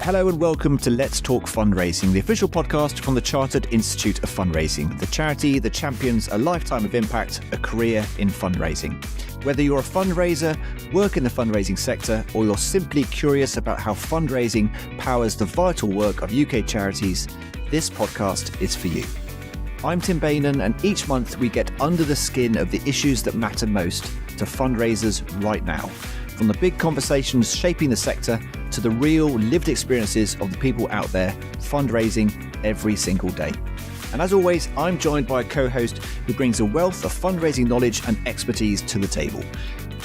Hello and welcome to Let's Talk Fundraising, the official podcast from the Chartered Institute of Fundraising, the charity that champions a lifetime of impact, a career in fundraising. Whether you're a fundraiser, work in the fundraising sector, or you're simply curious about how fundraising powers the vital work of UK charities, this podcast is for you. I'm Tim Beynon, and each month we get under the skin of the issues that matter most to fundraisers right now. From the big conversations shaping the sector to the real lived experiences of the people out there fundraising every single day. And as always, I'm joined by a co-host who brings a wealth of fundraising knowledge and expertise to the table.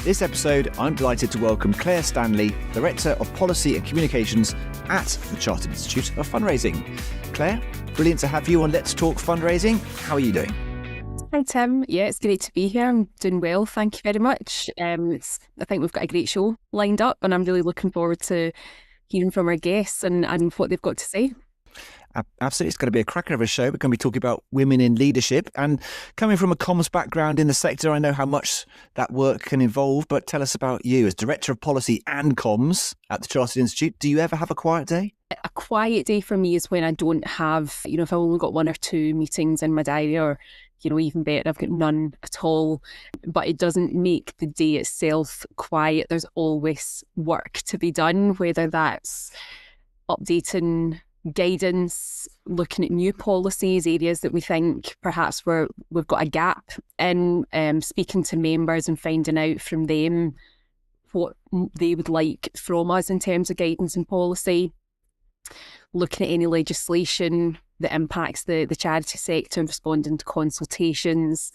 This episode, I'm delighted to welcome Claire Stanley, Director of Policy and Communications at the Chartered Institute of Fundraising. Claire, brilliant to have you on Let's Talk Fundraising. How are you doing? Hi Tim, yeah, it's great to be here. I'm doing well, thank you very much. I think we've got a great show lined up and I'm really looking forward to hearing from our guests and what they've got to say. Absolutely, it's going to be a cracker of a show. We're going to be talking about women in leadership, and coming from a comms background in the sector, I know how much that work can involve, but tell us about you as Director of Policy and Comms at the Chartered Institute. Do you ever have a quiet day? A quiet day for me is when I don't have, if I've only got one or two meetings in my diary, or even better, I've got none at all, but it doesn't make the day itself quiet. There's always work to be done, whether that's updating guidance, looking at new policies, areas that we think perhaps we've got a gap in, speaking to members and finding out from them what they would like from us in terms of guidance and policy, looking at any legislation that impacts the charity sector and responding to consultations,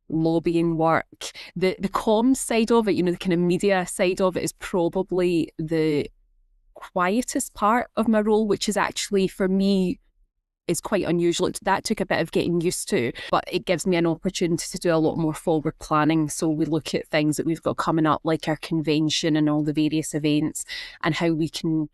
lobbying work. The comms side of it, the kind of media side of it is probably the quietest part of my role, which is actually for me is quite unusual. That took a bit of getting used to, but it gives me an opportunity to do a lot more forward planning. So we look at things that we've got coming up, like our convention and all the various events, and how we can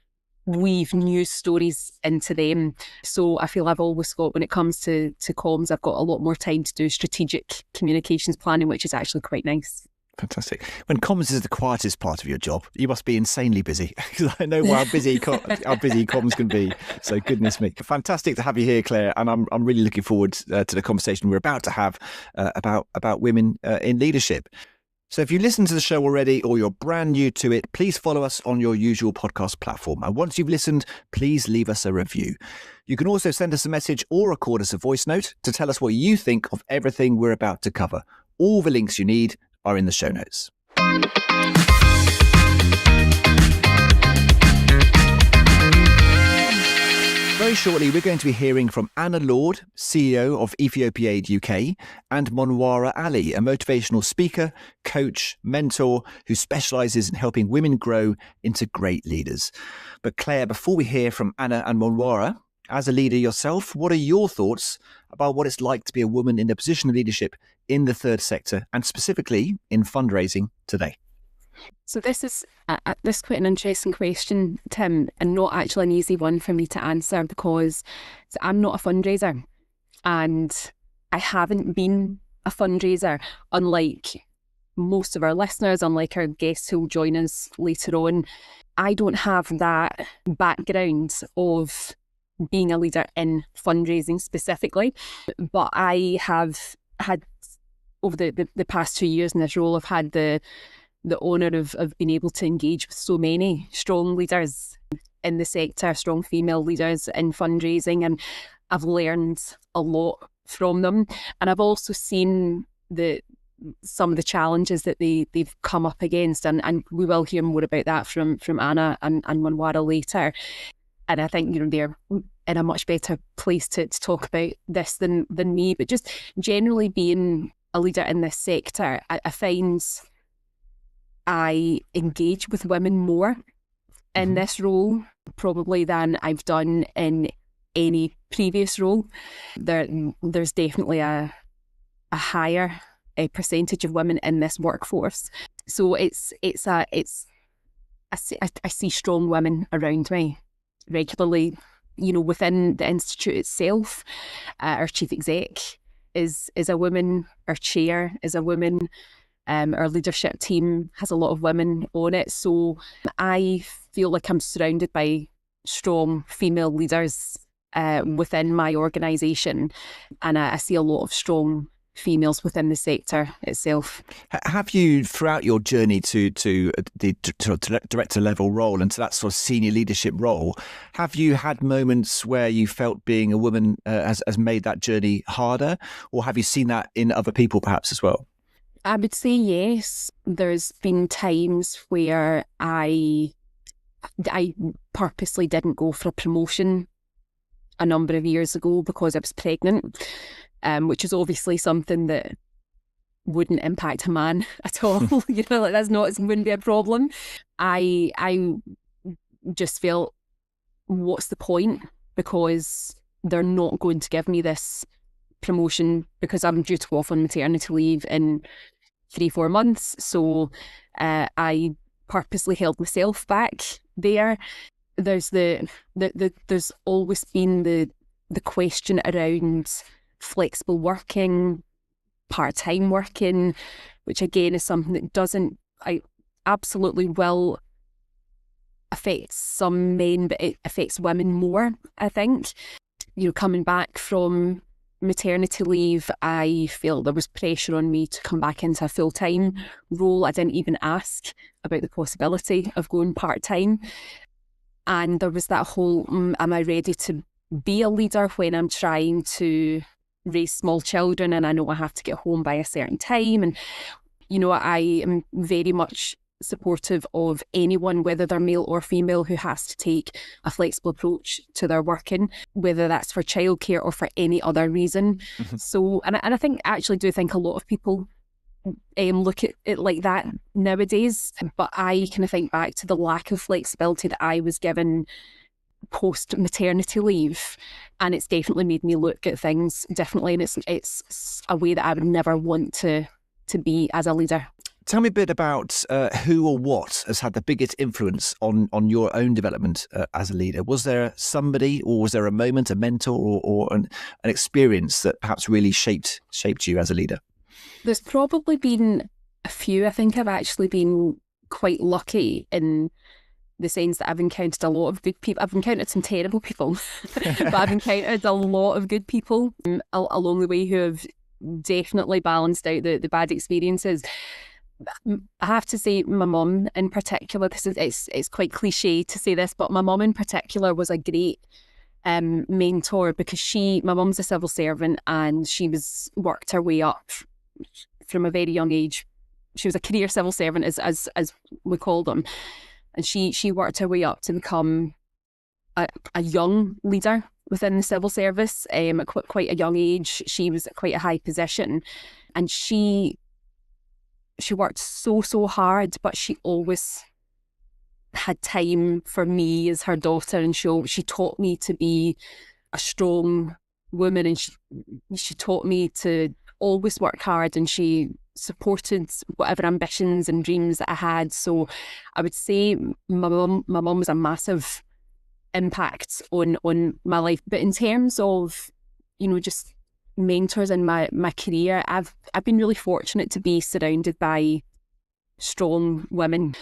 weave news stories into them. So I feel I've always got, when it comes to comms, I've got a lot more time to do strategic communications planning, which is actually quite nice. Fantastic. When comms is the quietest part of your job, you must be insanely busy, because I know how busy comms can be. So goodness me. Fantastic to have you here, Claire. And I'm really looking forward to the conversation we're about to have about women in leadership. So if you listen to the show already or you're brand new to it, please follow us on your usual podcast platform. And once you've listened, please leave us a review. You can also send us a message or record us a voice note to tell us what you think of everything we're about to cover. All the links you need are in the show notes. Very shortly, we're going to be hearing from Anna Lord, CEO of Ethiopiaid UK, and Monwara Ali, a motivational speaker, coach, mentor who specialises in helping women grow into great leaders. But Claire, before we hear from Anna and Monwara, as a leader yourself, what are your thoughts about what it's like to be a woman in a position of leadership in the third sector and specifically in fundraising today? So this is quite an interesting question, Tim, and not actually an easy one for me to answer, because I'm not a fundraiser and I haven't been a fundraiser, unlike most of our listeners, unlike our guests who will join us later on. I don't have that background of being a leader in fundraising specifically, but I have had, over the past 2 years in this role, I've had the honour of being able to engage with so many strong leaders in the sector, strong female leaders in fundraising, and I've learned a lot from them. And I've also seen some of the challenges that they've come up against, and we will hear more about that from Anna and Monwara later. And I think they're in a much better place to talk about this than me. But just generally being a leader in this sector, I find I engage with women more in this role probably than I've done in any previous role. There's definitely a higher percentage of women in this workforce. So I see strong women around me regularly. Within the institute itself, our chief exec is a woman, our chair is a woman, our leadership team has a lot of women on it. So I feel like I'm surrounded by strong female leaders within my organisation, and I see a lot of strong females within the sector itself. Have you, throughout your journey to the director level role and to that sort of senior leadership role, have you had moments where you felt being a woman has made that journey harder, or have you seen that in other people perhaps as well? I would say yes. There's been times where I purposely didn't go for a promotion a number of years ago because I was pregnant, which is obviously something that wouldn't impact a man at all. Like that's not, it wouldn't be a problem. I just felt, what's the point? Because they're not going to give me this promotion because I'm due to go off on maternity leave in 3-4 months. So I purposely held myself back there. There's there's always been the question around flexible working, part-time working, which again is something that I absolutely will affect some men, but it affects women more, I think. Coming back from maternity leave, I felt there was pressure on me to come back into a full-time role. I didn't even ask about the possibility of going part-time. And there was that whole, am I ready to be a leader when I'm trying to raise small children and I know I have to get home by a certain time? And, I am very much supportive of anyone, whether they're male or female, who has to take a flexible approach to their working, whether that's for childcare or for any other reason. Mm-hmm. So, and I do think a lot of people look at it like that nowadays, but I kind of think back to the lack of flexibility that I was given post maternity leave, and it's definitely made me look at things differently, and it's a way that I would never want to be as a leader. Tell me a bit about who or what has had the biggest influence on your own development as a leader. Was there somebody, or was there a moment, a mentor, or an experience that perhaps really shaped you as a leader? There's probably been a few. I think I've actually been quite lucky in the sense that I've encountered a lot of good people. I've encountered some terrible people, but I've encountered a lot of good people along the way who have definitely balanced out the bad experiences. I have to say, my mum in particular, it's quite cliche to say this, but my mum in particular was a great mentor, because my mum's a civil servant and she worked her way up from a very young age. She was a career civil servant, as we call them, and she worked her way up to become a young leader within the civil service. At quite a young age, she was at quite a high position, and she worked so hard, but she always had time for me as her daughter, and she taught me to be a strong woman, and she taught me to always work hard, and she supported whatever ambitions and dreams that I had. So I would say my mum was a massive impact on my life. But in terms of, just mentors in my career, I've been really fortunate to be surrounded by strong women.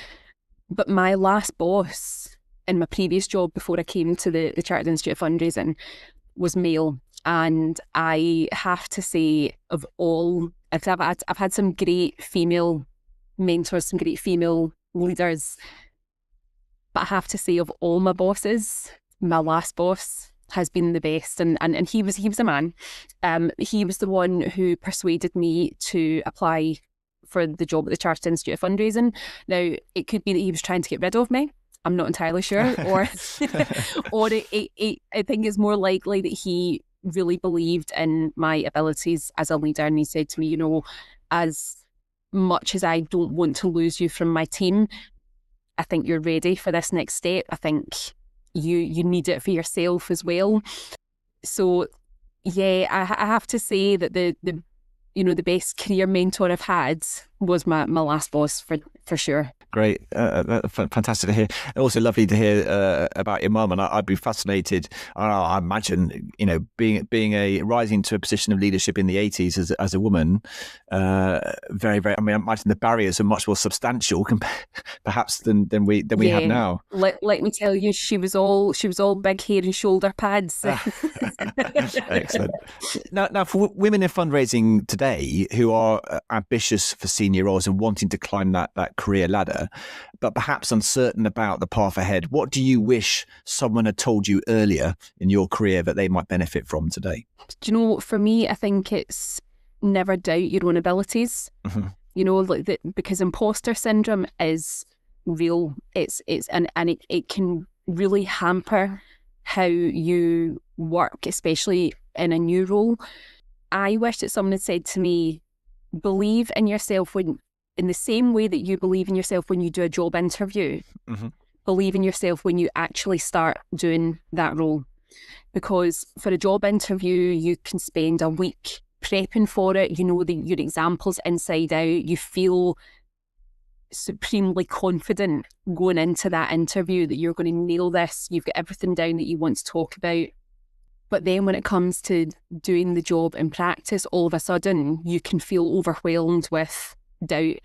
But my last boss in my previous job before I came to the Chartered Institute of Fundraising was male. And I have to say, of all, I've had some great female mentors, some great female leaders, but I have to say, of all my bosses, my last boss has been the best. And he was a man. He was the one who persuaded me to apply for the job at the Chartered Institute of Fundraising. Now, it could be that he was trying to get rid of me. I'm not entirely sure. Or I think it's more likely that he really believed in my abilities as a leader, and he said to me, as much as I don't want to lose you from my team, I think you're ready for this next step. I think you need it for yourself as well. So yeah, I have to say that the best career mentor I've had was my last boss for sure. Great, fantastic to hear. And also lovely to hear about your mum. And I'd be fascinated. I imagine, being a rising to a position of leadership in the 80s as a woman, very, very. I mean, I imagine the barriers are much more substantial, perhaps than we have now. Let me tell you, she was all big hair and shoulder pads. Excellent. Now, for women in fundraising today who are ambitious for senior roles and wanting to climb that career ladder, but perhaps uncertain about the path ahead, what do you wish someone had told you earlier in your career that they might benefit from today? Do you know, for me, I think it's never doubt your own abilities. Mm-hmm. Because imposter syndrome is real. And it can really hamper how you work, especially in a new role. I wish that someone had said to me, believe in yourself in the same way that you believe in yourself when you do a job interview. Mm-hmm. Believe in yourself when you actually start doing that role. Because for a job interview, you can spend a week prepping for it. You know your examples inside out. You feel supremely confident going into that interview that you're going to nail this. You've got everything down that you want to talk about. But then when it comes to doing the job in practice, all of a sudden you can feel overwhelmed with doubt.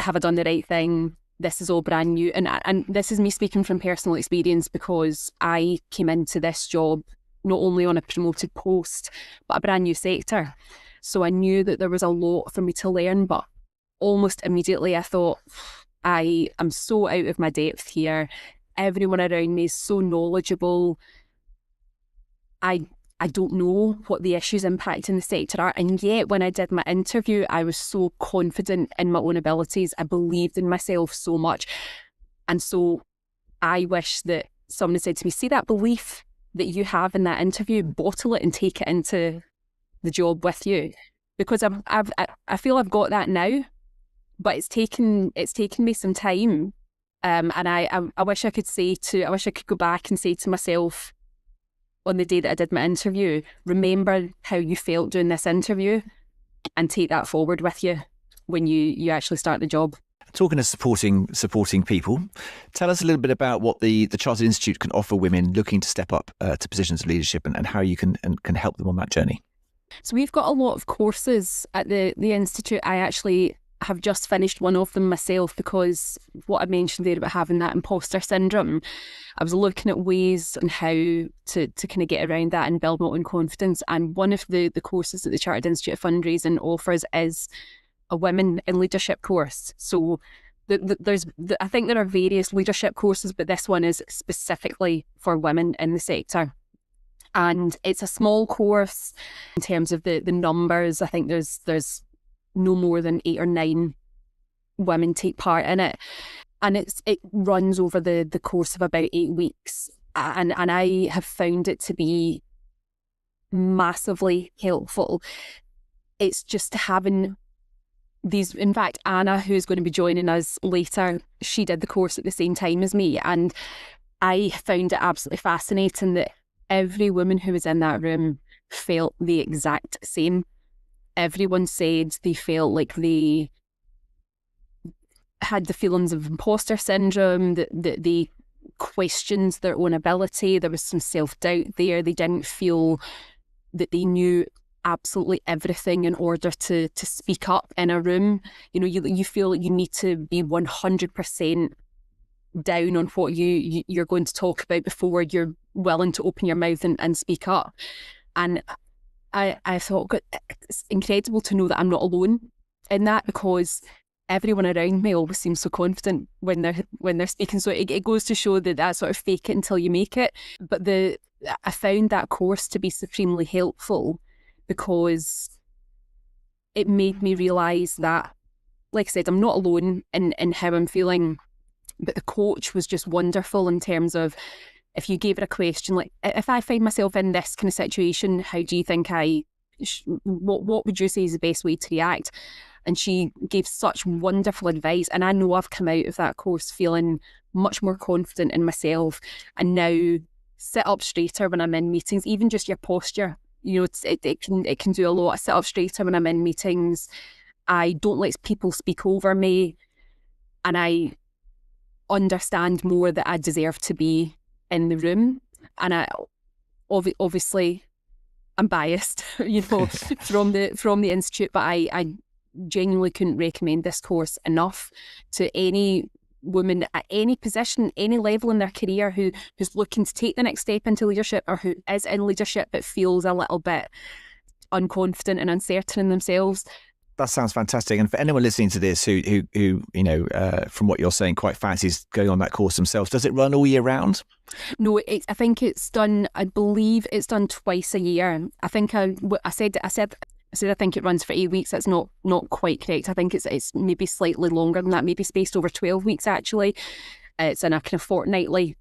Have I done the right thing? This is all brand new. And this is me speaking from personal experience, because I came into this job not only on a promoted post, but a brand new sector. So I knew that there was a lot for me to learn, but almost immediately I thought, I am so out of my depth here. Everyone around me is so knowledgeable. I don't know what the issues impacting the sector are. And yet when I did my interview, I was so confident in my own abilities. I believed in myself so much. And so I wish that someone had said to me, see that belief that you have in that interview, bottle it and take it into the job with you. Because I feel I've got that now, but it's taken me some time. And I wish I could go back and say to myself, on the day that I did my interview, remember how you felt doing this interview and take that forward with you when you actually start the job. Talking of supporting people, tell us a little bit about what the Chartered Institute can offer women looking to step up to positions of leadership, and how you can help them on that journey. So we've got a lot of courses at the Institute. I actually have just finished one of them myself, because what I mentioned there about having that imposter syndrome, I was looking at ways on how to kind of get around that and build my own confidence. And one of the courses that the Chartered Institute of Fundraising offers is a women in leadership course. So I think there are various leadership courses, but this one is specifically for women in the sector. And it's a small course in terms of the numbers. I think there's no more than 8 or 9 women take part in it. And it runs over the course of about 8 weeks. And I have found it to be massively helpful. It's just having these, in fact, Anna, who's going to be joining us later, she did the course at the same time as me. And I found it absolutely fascinating that every woman who was in that room felt the exact same. Everyone said they felt like they had the feelings of imposter syndrome, that they questioned their own ability. There was some self-doubt there. They didn't feel that they knew absolutely everything in order to speak up in a room. You feel like you need to be 100% down on what you're going to talk about before you're willing to open your mouth and speak up. And I thought, God, it's incredible to know that I'm not alone in that, because everyone around me always seems so confident when they're speaking. So it goes to show that sort of fake it until you make it. But I found that course to be supremely helpful, because it made me realise that, like I said, I'm not alone in how I'm feeling. But the coach was just wonderful in terms of, if you gave her a question, like, if I find myself in this kind of situation, how do you think what would you say is the best way to react? And she gave such wonderful advice. And I know I've come out of that course feeling much more confident in myself, and now sit up straighter when I'm in meetings. Even just your posture, it can do a lot. I sit up straighter when I'm in meetings. I don't let people speak over me. and I understand more that I deserve to be in the room. And I obviously I'm biased, from the institute, but I genuinely couldn't recommend this course enough to any woman at any position, any level in their career who's looking to take the next step into leadership, or who is in leadership but feels a little bit unconfident and uncertain in themselves. That sounds fantastic. And for anyone listening to this who from what you're saying, quite fancies going on that course themselves, does it run all year round? No, I think it's done. I believe it's done twice a year. I think I said I think it runs for 8 weeks. That's not quite correct. I think it's maybe slightly longer than that, maybe spaced over 12 weeks actually. It's in a kind of fortnightly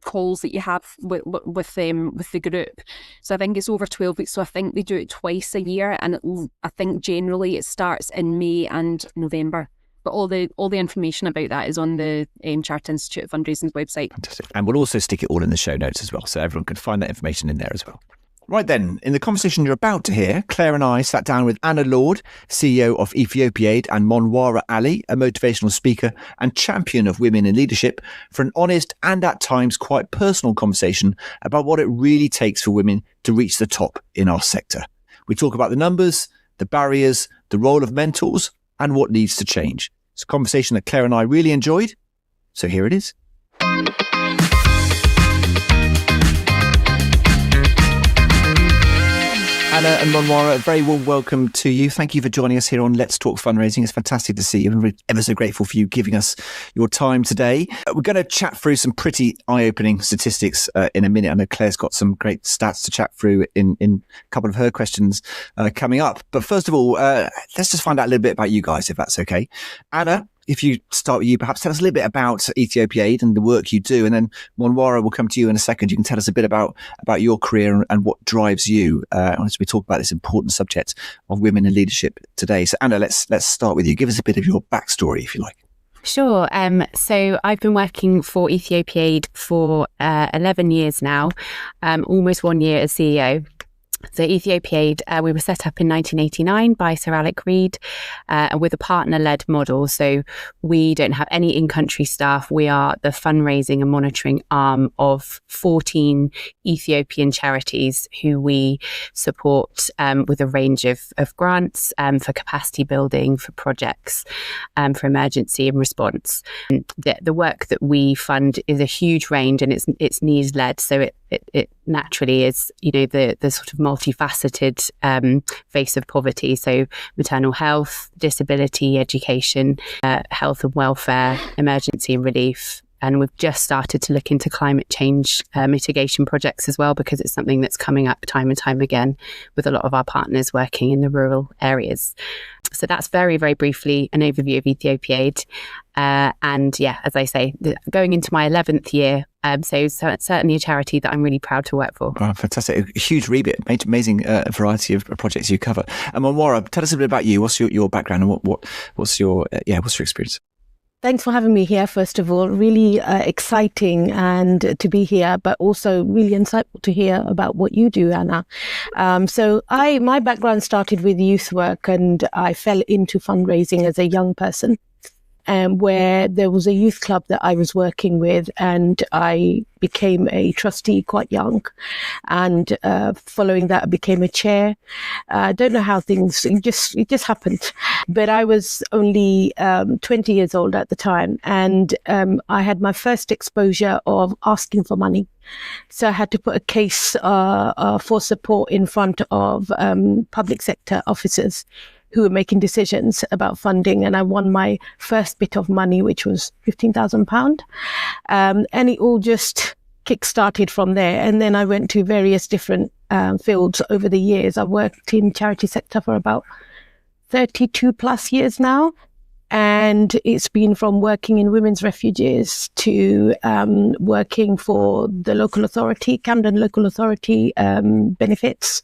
calls that you have with the group. So I think it's over 12 weeks. So I think they do it twice a year, and I think generally it starts in May and November. But all the information about that is on the Chartered Institute of Fundraising's website. Fantastic. And we'll also stick it all in the show notes as well, so everyone can find that information in there as well. Right then, in the conversation you're about to hear, Claire and I sat down with Anna Lord, CEO of Ethiopiaid, and Monwara Ali, a motivational speaker and champion of women in leadership, for an honest and at times quite personal conversation about what it really takes for women to reach the top in our sector. We talk about the numbers, the barriers, the role of mentors, and what needs to change. It's a conversation that Claire and I really enjoyed, so here it is. Anna and Monwara, a very warm welcome to you. Thank you for joining us here on Let's Talk Fundraising. It's fantastic to see you. I'm ever so grateful for you giving us your time today. We're going to chat through some pretty eye-opening statistics in a minute. I know Claire's got some great stats to chat through in a couple of her questions coming up. But first of all, let's just find out a little bit about you guys, if that's okay. Anna, if you start with you, perhaps tell us a little bit about Ethiopiaid and the work you do, and then Monwara will come to you in a second. You can tell us a bit about your career and what drives you as we talk about this important subject of women in leadership today. So Anna, let's start with you. Give us a bit of your backstory, if you like. Sure. So I've been working for Ethiopiaid for 11 years now, almost 1 year as CEO. So Ethiopiaid, we were set up in 1989 by Sir Alec Reid with a partner-led model. So we don't have any in-country staff. We are the fundraising and monitoring arm of 14 Ethiopian charities who we support with a range of grants for capacity building, for projects, for emergency and response. The work that we fund is a huge range, and it's needs-led. So it naturally is, the sort of multifaceted face of poverty. So maternal health, disability, education, health and welfare, emergency and relief. And we've just started to look into climate change mitigation projects as well, because it's something that's coming up time and time again with a lot of our partners working in the rural areas. So that's very, very briefly an overview of Ethiopiaid. And yeah, as I say, going into my 11th year, so certainly a charity that I'm really proud to work for. Oh, fantastic. A huge remit, amazing variety of projects you cover. And Monwara, tell us a bit about you. What's your background and what's your experience? Thanks for having me here, first of all. Really exciting and to be here, but also really insightful to hear about what you do, Anna. So my background started with youth work, and I fell into fundraising as a young person, where there was a youth club that I was working with, and I became a trustee quite young. And following that, I became a chair. I don't know how it just happened. But I was only 20 years old at the time, and I had my first exposure of asking for money. So I had to put a case for support in front of public sector officers who were making decisions about funding. And I won my first bit of money, which was £15,000. And it all just kick-started from there. And then I went to various different fields over the years. I worked in charity sector for about 32 plus years now. And it's been from working in women's refuges to working for the local authority, Camden Local Authority benefits,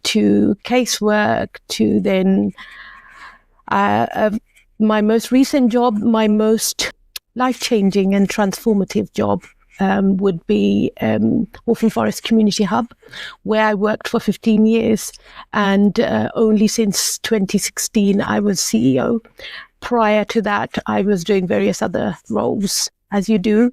to casework, to then my most recent job, my most life-changing and transformative job would be Waltham Forest Community Hub, where I worked for 15 years. And only since 2016, I was CEO. Prior to that, I was doing various other roles, as you do,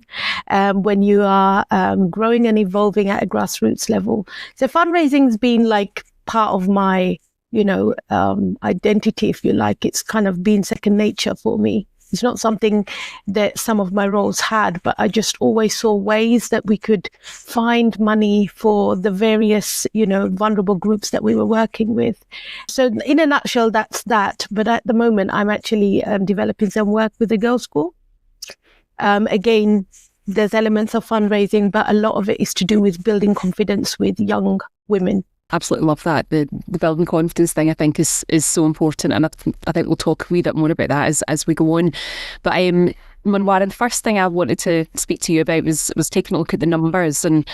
when you are growing and evolving at a grassroots level. So fundraising's been like part of my, identity, if you like. It's kind of been second nature for me. It's not something that some of my roles had, but I just always saw ways that we could find money for the various, vulnerable groups that we were working with. So in a nutshell, that's that. But at the moment, I'm actually developing some work with the girls' school. Again, there's elements of fundraising, but a lot of it is to do with building confidence with young women. Absolutely love that. The building confidence thing, I think, is so important, and I think we'll talk a wee bit more about that as we go on. But Monwara, the first thing I wanted to speak to you about was taking a look at the numbers, and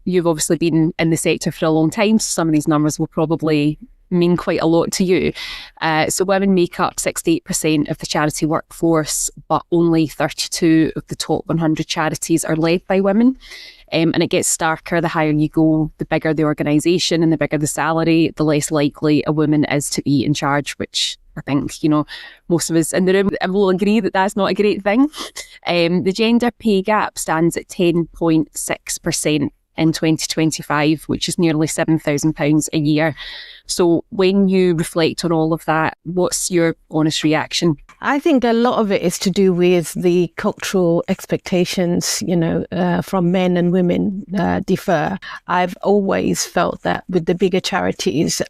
you've obviously been in the sector for a long time, so some of these numbers will probably mean quite a lot to you. So women make up 68% of the charity workforce, but only 32 of the top 100 charities are led by women. And it gets starker the higher you go, the bigger the organisation and the bigger the salary, the less likely a woman is to be in charge, which I think, most of us in the room will agree that that's not a great thing. The gender pay gap stands at 10.6% in 2025, which is nearly £7,000 a year. So when you reflect on all of that, what's your honest reaction? I think a lot of it is to do with the cultural expectations, from men and women differ. I've always felt that with the bigger charities,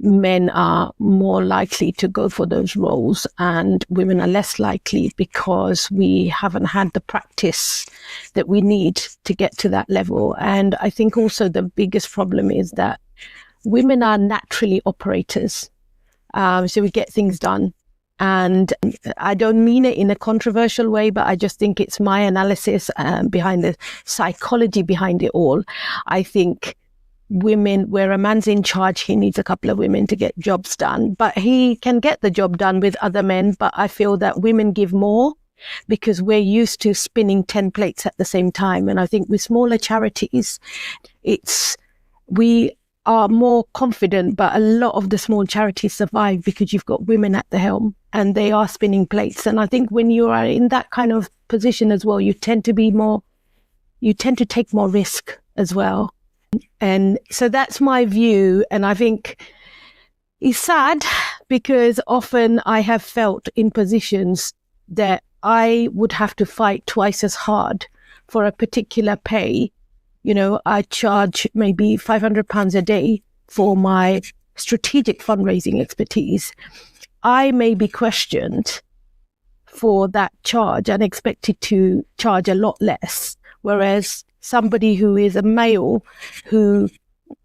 men are more likely to go for those roles and women are less likely because we haven't had the practice that we need to get to that level. And I think also the biggest problem is that women are naturally operators. So we get things done. And I don't mean it in a controversial way, but I just think it's my analysis behind the psychology behind it all. I think women, where a man's in charge, he needs a couple of women to get jobs done, but he can get the job done with other men. But I feel that women give more because we're used to spinning 10 plates at the same time. And I think with smaller charities, we are more confident, but a lot of the small charities survive because you've got women at the helm and they are spinning plates. And I think when you are in that kind of position as well, you tend to take more risk as well. And so that's my view. And I think it's sad because often I have felt in positions that I would have to fight twice as hard for a particular pay. I charge maybe £500 a day for my strategic fundraising expertise. I may be questioned for that charge and expected to charge a lot less, whereas somebody who is a male who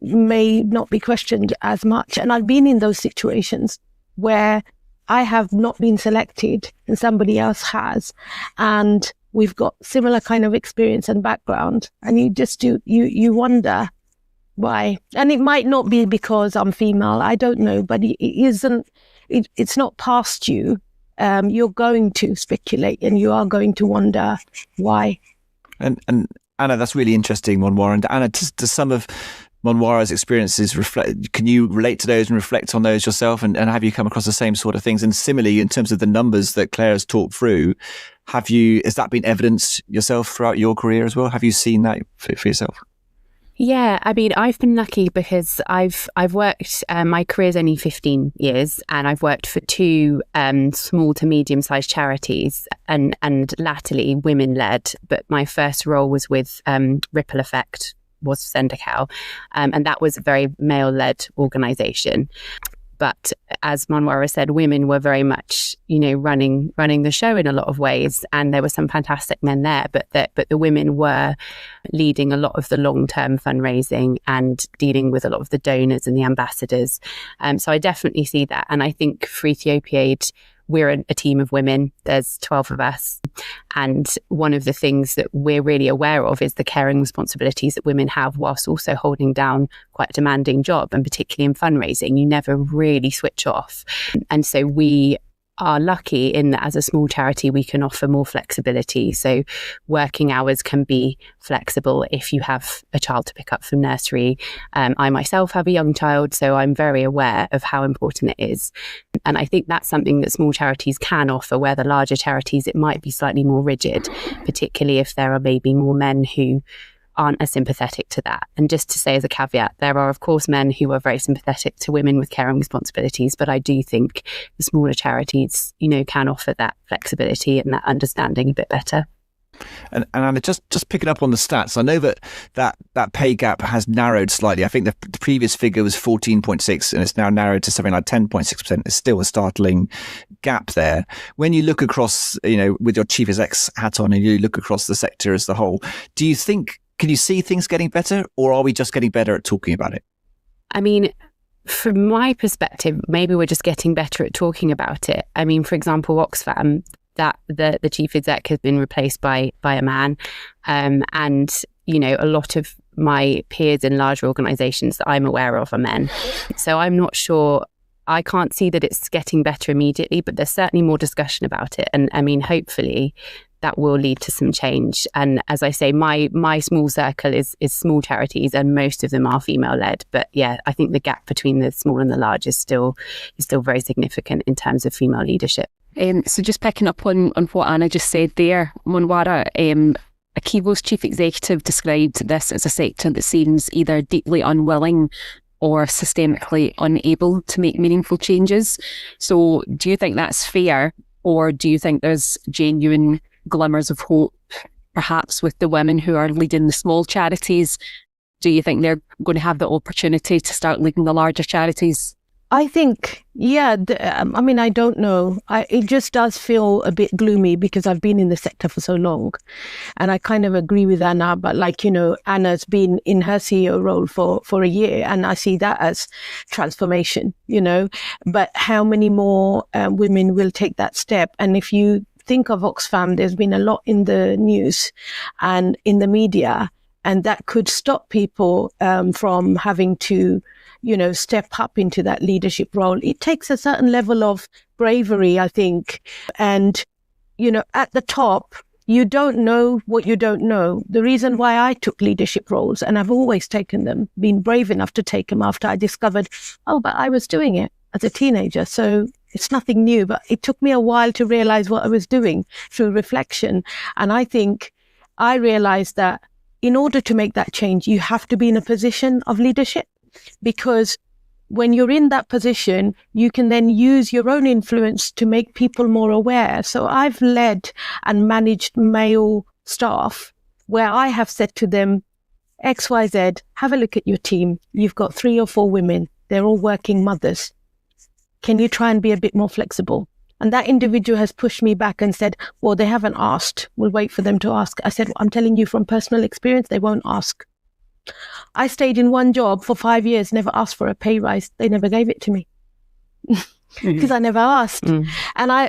may not be questioned as much. And I've been in those situations where I have not been selected and somebody else has, and we've got similar kind of experience and background, and you wonder why. And it might not be because I'm female, I don't know, but it's not past you. You're going to speculate and you are going to wonder why. And Anna, that's really interesting, Monwara. And Anna, does some of Monwara's experiences can you relate to those and reflect on those yourself? And have you come across the same sort of things? And similarly, in terms of the numbers that Claire has talked through, has that been evidenced yourself throughout your career as well? Have you seen that for yourself? Yeah, I mean, I've been lucky because I've worked, my career's only 15 years, and I've worked for two small to medium-sized charities and latterly women-led, but my first role was with Ripple Effect, was Sendacow, and that was a very male-led organisation. But as Monwara said, women were very much, running the show in a lot of ways, and there were some fantastic men there. But the women were leading a lot of the long-term fundraising and dealing with a lot of the donors and the ambassadors. So I definitely see that, and I think for Ethiopiaid, we're a team of women. There's 12 of us. And one of the things that we're really aware of is the caring responsibilities that women have whilst also holding down quite a demanding job. And particularly in fundraising, you never really switch off. And so we are lucky in that as a small charity, we can offer more flexibility. So working hours can be flexible if you have a child to pick up from nursery. I myself have a young child, so I'm very aware of how important it is. And I think that's something that small charities can offer, where the larger charities, it might be slightly more rigid, particularly if there are maybe more men who aren't as sympathetic to that. And just to say as a caveat, there are of course men who are very sympathetic to women with caring responsibilities, but I do think the smaller charities, can offer that flexibility and that understanding a bit better. And Anna, just picking up on the stats, I know that pay gap has narrowed slightly. I think the previous figure was 14.6 and it's now narrowed to something like 10.6%. It's still a startling gap there. When you look across, with your chief exec's hat on and you look across the sector as a whole, can you see things getting better, or are we just getting better at talking about it? I mean, from my perspective, maybe we're just getting better at talking about it. I mean, for example, Oxfam, that the chief exec has been replaced by a man. And, a lot of my peers in larger organisations that I'm aware of are men. So I'm not sure. I can't see that it's getting better immediately, but there's certainly more discussion about it. And I mean, hopefully that will lead to some change. And as I say, my small circle is small charities, and most of them are female led. But yeah, I think the gap between the small and the large is still very significant in terms of female leadership. So just picking up on what Anna just said there, Monwara, Akivo's chief executive described this as a sector that seems either deeply unwilling or systemically unable to make meaningful changes. So do you think that's fair, or do you think there's genuine glimmers of hope, perhaps with the women who are leading the small charities? Do you think they're going to have the opportunity to start leading the larger charities? I think, I don't know. It just does feel a bit gloomy because I've been in the sector for so long. And I kind of agree with Anna, but Anna's been in her CEO role for a year, and I see that as transformation, But how many more women will take that step? And if you think of Oxfam, there's been a lot in the news and in the media, and that could stop people from having to step up into that leadership role. It takes a certain level of bravery, I think. And, at the top, you don't know what you don't know. The reason why I took leadership roles, and I've always taken them, been brave enough to take them after I discovered, but I was doing it as a teenager. So it's nothing new, but it took me a while to realize what I was doing through reflection. And I think I realized that in order to make that change, you have to be in a position of leadership. Because when you're in that position, you can then use your own influence to make people more aware. So I've led and managed male staff where I have said to them, XYZ, have a look at your team. You've got 3 or 4 women. They're all working mothers. Can you try and be a bit more flexible? And that individual has pushed me back and said, well, they haven't asked. We'll wait for them to ask. I said, I'm telling you from personal experience, they won't ask. I stayed in one job for 5 years, never asked for a pay rise. They never gave it to me because I never asked. And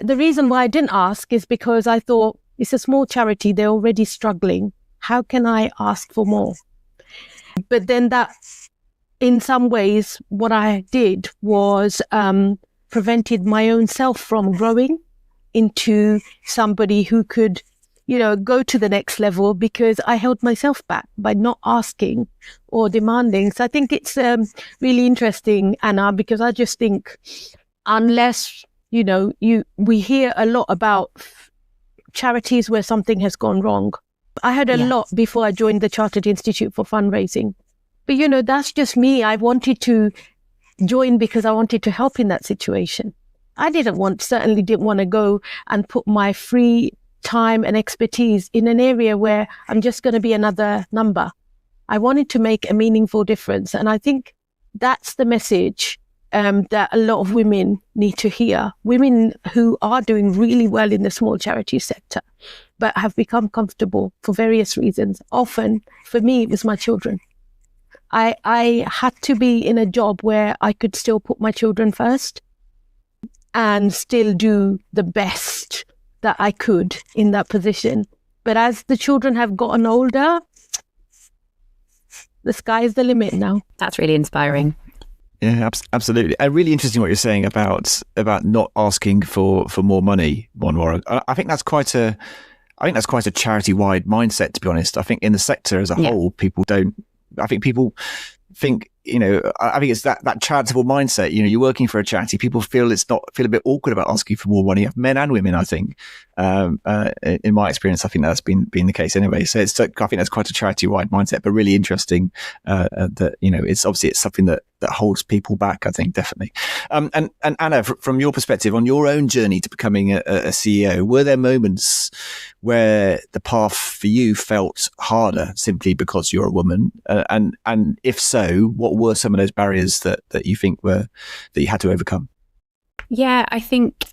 the reason why I didn't ask is because I thought it's a small charity. They're already struggling. How can I ask for more? But then that, in some ways, what I did was prevented my own self from growing into somebody who could go to the next level, because I held myself back by not asking or demanding. So I think it's really interesting, Anna, because I just think unless, we hear a lot about charities where something has gone wrong. I heard a lot before I joined the Chartered Institute for Fundraising. But, that's just me. I wanted to join because I wanted to help in that situation. I certainly didn't want to go and put my free time and expertise in an area where I'm just going to be another number. I wanted to make a meaningful difference. And I think that's the message that a lot of women need to hear. Women who are doing really well in the small charity sector, but have become comfortable for various reasons. Often, for me, it was my children. I had to be in a job where I could still put my children first and still do the best that I could in that position. But as the children have gotten older, the sky is the limit now. That's really inspiring. Yeah, absolutely. And really interesting what you're saying about not asking for more money, Monwara. I think that's quite a charity-wide mindset, to be honest. I think in the sector as a whole, people think, I think it's that charitable mindset. You're working for a charity. People feel a bit awkward about asking for more money, men and women, I think. In my experience, I think that's been the case anyway. So I think that's quite a charity-wide mindset, but really interesting that, it's something that holds people back, I think, definitely. And Anna, from your perspective, on your own journey to becoming a CEO, were there moments where the path for you felt harder simply because you're a woman? And if so, what were some of those barriers that you think that you had to overcome? Yeah, I think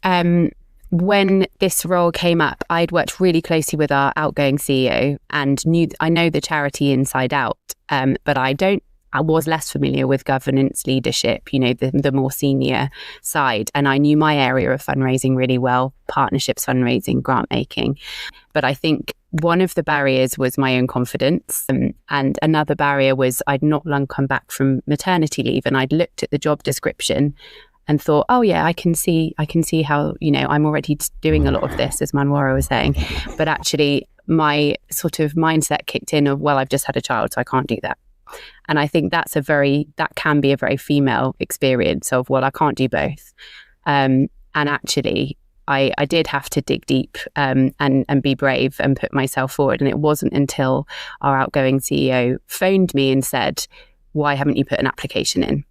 when this role came up, I'd worked really closely with our outgoing CEO and I know the charity inside out, but I was less familiar with governance leadership, the more senior side. And I knew my area of fundraising really well, partnerships, fundraising, grant making. But I think one of the barriers was my own confidence. And another barrier was I'd not long come back from maternity leave, and I'd looked at the job description and thought, oh yeah, I can see how, I'm already doing a lot of this, as Monwara was saying. But actually my sort of mindset kicked in of, well, I've just had a child, so I can't do that. And I think that can be a very female experience of, well, I can't do both. And actually, I did have to dig deep and be brave and put myself forward. And it wasn't until our outgoing CEO phoned me and said, why haven't you put an application in?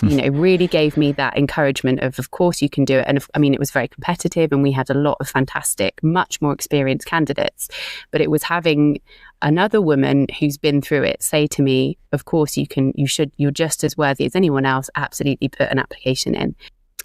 Really gave me that encouragement of course you can do it. And it was very competitive and we had a lot of fantastic, much more experienced candidates. But it was having another woman who's been through it say to me, of course you're just as worthy as anyone else, absolutely put an application in.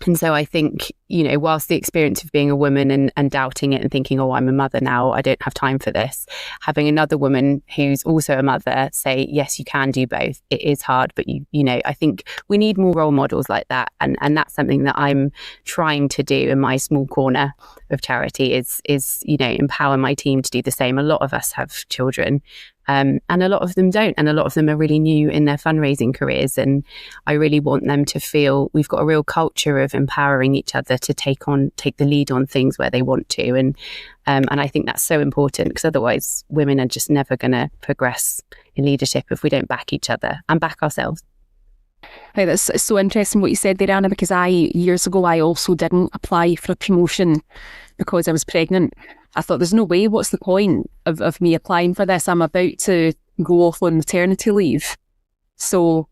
And so I think, whilst the experience of being a woman and doubting it and thinking, oh, I'm a mother now, I don't have time for this, having another woman who's also a mother say, yes, you can do both. It is hard, but I think we need more role models like that. And that's something that I'm trying to do in my small corner of charity is empower my team to do the same. A lot of us have children. And a lot of them don't. And a lot of them are really new in their fundraising careers. And I really want them to feel we've got a real culture of empowering each other to take the lead on things where they want to. And I think that's so important, because otherwise women are just never going to progress in leadership if we don't back each other and back ourselves. Right, that's so interesting what you said there, Anna, because years ago I also didn't apply for a promotion because I was pregnant. I thought, there's no way, what's the point of me applying for this? I'm about to go off on maternity leave. So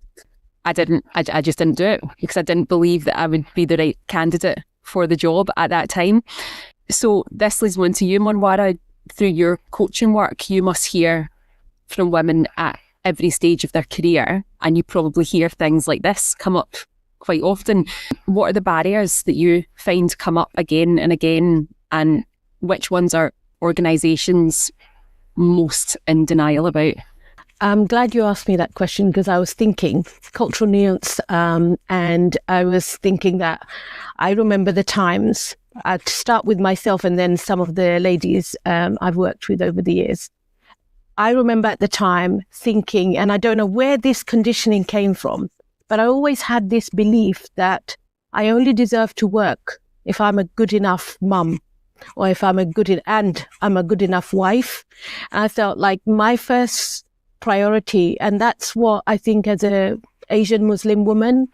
I just didn't do it because I didn't believe that I would be the right candidate for the job at that time. So this leads on to you, Monwara. Through your coaching work, you must hear from women at every stage of their career, and you probably hear things like this come up quite often. What are the barriers that you find come up again and again, and which ones are organisations most in denial about? I'm glad you asked me that question, because I was thinking cultural nuance, and I was thinking that I remember the times. I'd start with myself and then some of the ladies I've worked with over the years. I remember at the time thinking, and I don't know where this conditioning came from, but I always had this belief that I only deserve to work if I'm a good enough mum, or if I'm a good enough wife. And I felt like my first priority, and that's what I think as a Asian Muslim woman,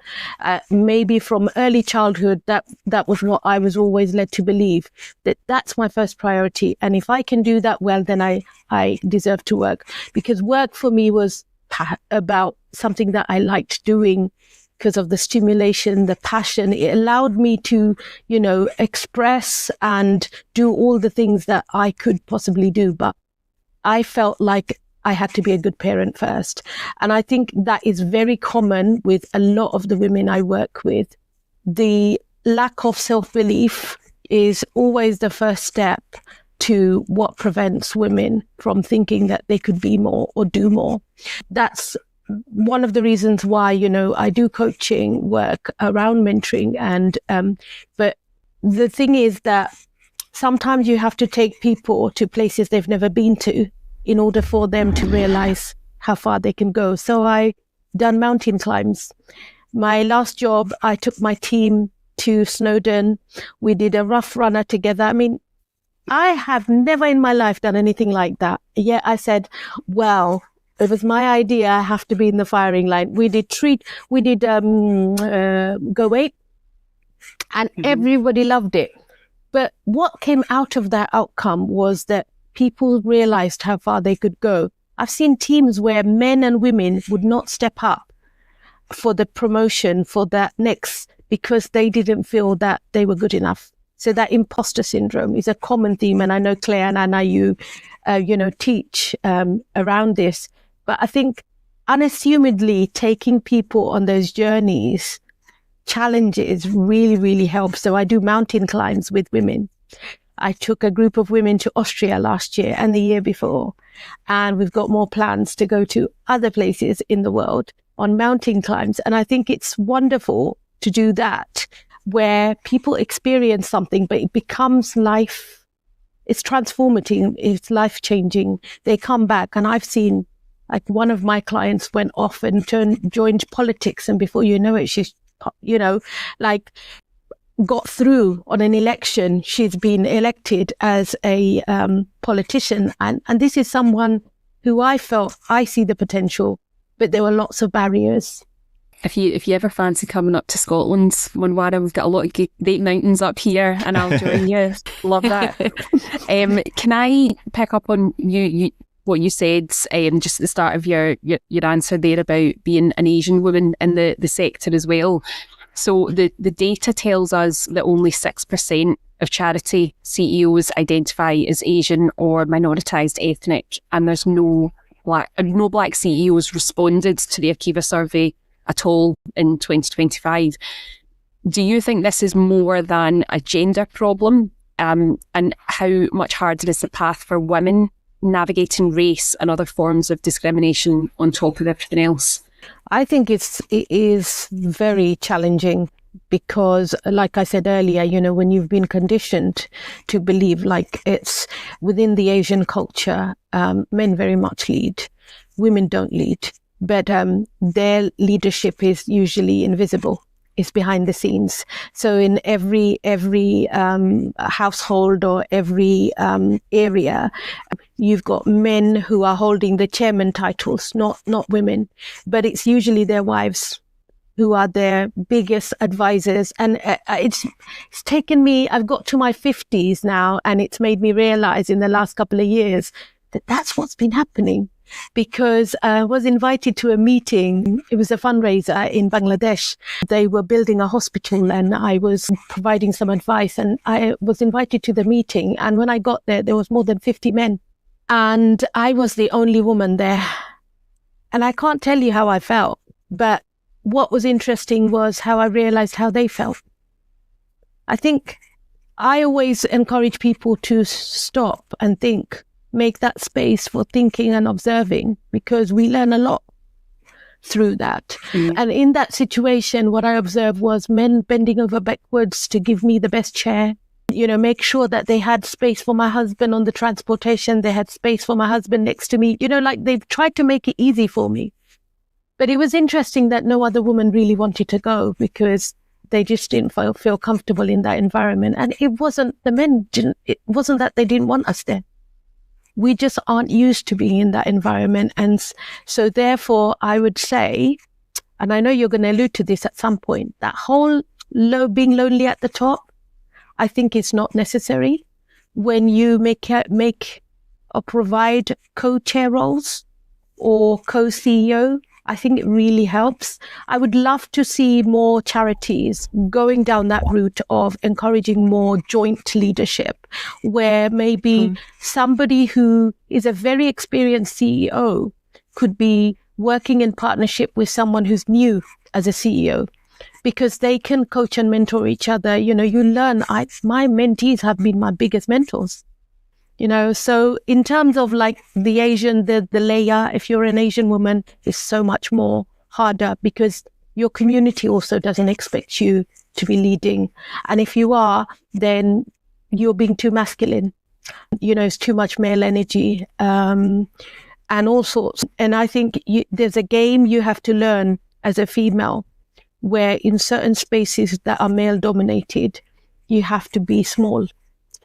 maybe from early childhood, that was what I was always led to believe, that's my first priority. And if I can do that well, then I deserve to work, because work for me was about something that I liked doing because of the stimulation, the passion. It allowed me to, express and do all the things that I could possibly do. But I felt like I had to be a good parent first. And I think that is very common with a lot of the women I work with. The lack of self-belief is always the first step to what prevents women from thinking that they could be more or do more. That's one of the reasons why, I do coaching work around mentoring. But the thing is that sometimes you have to take people to places they've never been to in order for them to realize how far they can go. So I done mountain climbs, My last job, I took my team to Snowdon. We did a rough runner together. I mean, I have never in my life done anything like that. Yet I said, well, it was my idea. I have to be in the firing line. We did Go Wait, and everybody loved it. But what came out of that outcome was that people realized how far they could go. I've seen teams where men and women would not step up for the promotion for that next because they didn't feel that they were good enough. So that imposter syndrome is a common theme. And I know Claire and Anna, you teach around this. But I think unassumedly taking people on those journeys, challenges really, really help. So I do mountain climbs with women. I took a group of women to Austria last year and the year before. And we've got more plans to go to other places in the world on mountain climbs. And I think it's wonderful to do that, where people experience something, but it becomes life. It's transformative. It's life-changing. They come back. And I've seen, like, one of my clients went off and joined politics. And before you know it, she's, got through on an election. She's been elected as a politician. And this is someone who I felt I see the potential, but there were lots of barriers. If you ever fancy coming up to Scotland, Monwara, we've got a lot of great mountains up here, and I'll join you. Love that. Can I pick up on what you said just at the start of your answer there about being an Asian woman in the sector as well? So the data tells us that only 6% of charity CEOs identify as Asian or minoritised ethnic, and there's no black CEOs responded to the Akiva survey at all in 2025. Do you think this is more than a gender problem? And how much harder is the path for women navigating race and other forms of discrimination on top of everything else? I think it is very challenging because, like I said earlier, when you've been conditioned to believe like it's within the Asian culture, men very much lead, women don't lead. But their leadership is usually invisible. It's behind the scenes. So in every household or every area, you've got men who are holding the chairman titles, not women. But it's usually their wives who are their biggest advisors. And it's taken me, I've got to my 50s now, and it's made me realize in the last couple of years that that's what's been happening. Because I was invited to a meeting. It was a fundraiser in Bangladesh. They were building a hospital and I was providing some advice, and I was invited to the meeting. And when I got there, there was more than 50 men. And I was the only woman there. And I can't tell you how I felt. But what was interesting was how I realized how they felt. I think I always encourage people to stop and think. Make that space for thinking and observing, because we learn a lot through that. And in that situation, what I observed was men bending over backwards to give me the best chair, make sure that they had space for my husband on the transportation. They had space for my husband next to me, they've tried to make it easy for me. But it was interesting that no other woman really wanted to go because they just didn't feel comfortable in that environment. And it wasn't it wasn't that they didn't want us there. We just aren't used to being in that environment. And so therefore, I would say, and I know you're going to allude to this at some point, that whole being lonely at the top, I think it's not necessary. When you make or provide co-chair roles or co-CEO, I think it really helps. I would love to see more charities going down that route of encouraging more joint leadership, where maybe somebody who is a very experienced CEO could be working in partnership with someone who's new as a CEO, because they can coach and mentor each other. You learn. My mentees have been my biggest mentors. So in terms of like the Asian, the layer, if you're an Asian woman, is so much more harder because your community also doesn't expect you to be leading. And if you are, then you're being too masculine. It's too much male energy and all sorts. And I think there's a game you have to learn as a female where in certain spaces that are male dominated, you have to be small.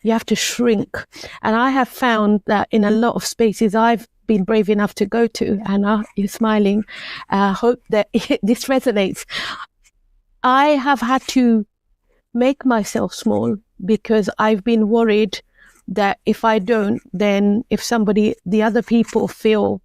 You have to shrink. And I have found that in a lot of spaces I've been brave enough to go to, Anna, you're smiling, hope that this resonates. I have had to make myself small because I've been worried that if I don't, then if the other people feel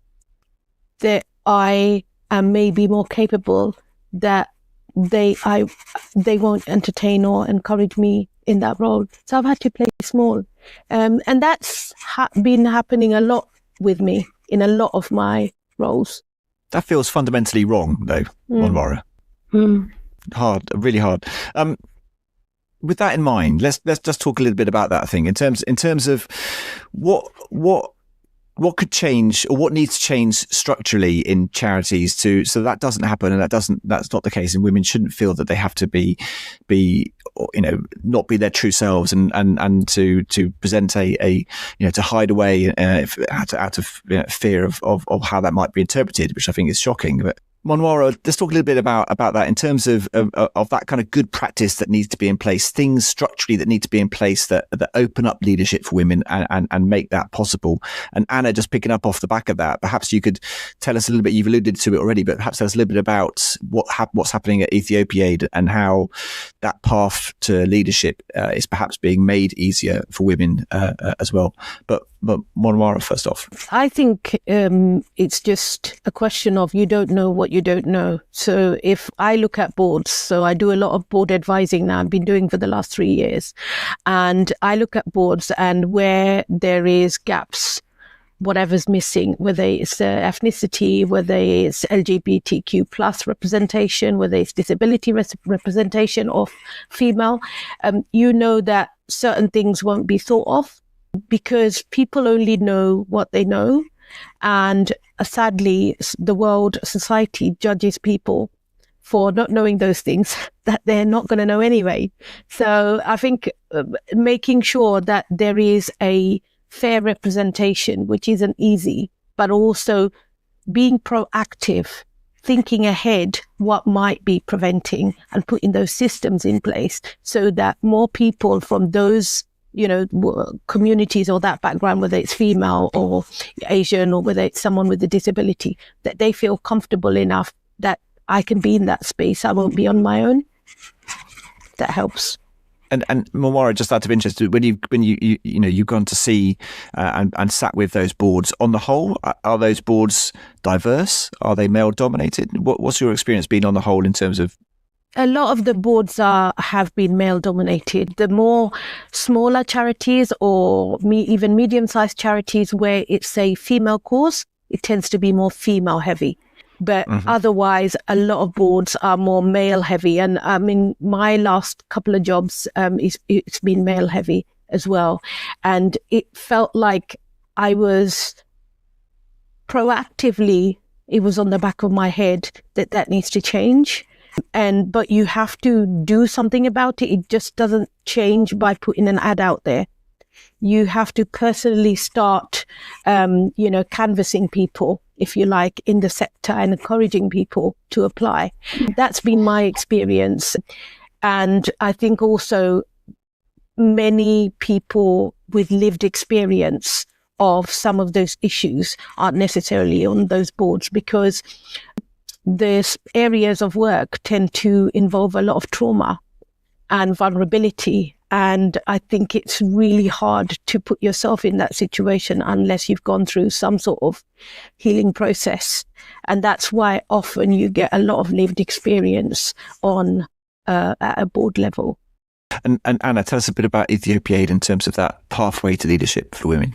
that I am maybe more capable, that they won't entertain or encourage me in that role. So I've had to play small. And that's been happening a lot with me in a lot of my roles. That feels fundamentally wrong, though, Monwara. Hard, really hard. With that in mind, let's just talk a little bit about that thing in terms of what could change or what needs to change structurally in charities so that doesn't happen, and that's not the case, and women shouldn't feel that they have to be not be their true selves and to present to hide away out of fear of how that might be interpreted, which I think is shocking. But Monwara, let's talk a little bit about that in terms of that kind of good practice that needs to be in place, things structurally that need to be in place that open up leadership for women and make that possible. And Anna, just picking up off the back of that, perhaps you could tell us a little bit, you've alluded to it already, but perhaps tell us a little bit about what's happening at Ethiopiaid and how that path to leadership is perhaps being made easier for women as well. But Monwara, first off. I think it's just a question of you don't know what you don't know. So if I look at boards, so I do a lot of board advising now, I've been doing for the last 3 years, and I look at boards and where there is gaps, whatever's missing, whether it's ethnicity, whether it's LGBTQ plus representation, whether it's disability representation of female, that certain things won't be thought of, because people only know what they know. And sadly, the world, society judges people for not knowing those things that they're not going to know anyway. So I think making sure that there is a fair representation, which isn't easy, but also being proactive, thinking ahead what might be preventing and putting those systems in place so that more people from those communities or that background, whether it's female or Asian or whether it's someone with a disability, that they feel comfortable enough that I can be in that space. I won't be on my own. That helps. And Monwara, just out of interest, when you've gone to see and sat with those boards, on the whole, are those boards diverse? Are they male dominated? What's your experience been on the whole in terms of? A lot of the boards have been male dominated. The more smaller charities or even medium-sized charities where it's a female cause, it tends to be more female heavy. But otherwise, a lot of boards are more male heavy. And I mean, my last couple of jobs, it's been male heavy as well. And it felt like I was proactively, it was on the back of my head that needs to change. But you have to do something about it. It just doesn't change by putting an ad out there. You have to personally start, canvassing people, if you like, in the sector and encouraging people to apply. That's been my experience. And I think also many people with lived experience of some of those issues aren't necessarily on those boards, because the areas of work tend to involve a lot of trauma and vulnerability. And I think it's really hard to put yourself in that situation unless you've gone through some sort of healing process. And that's why often you get a lot of lived experience at a board level. And Anna, tell us a bit about Ethiopiaid in terms of that pathway to leadership for women.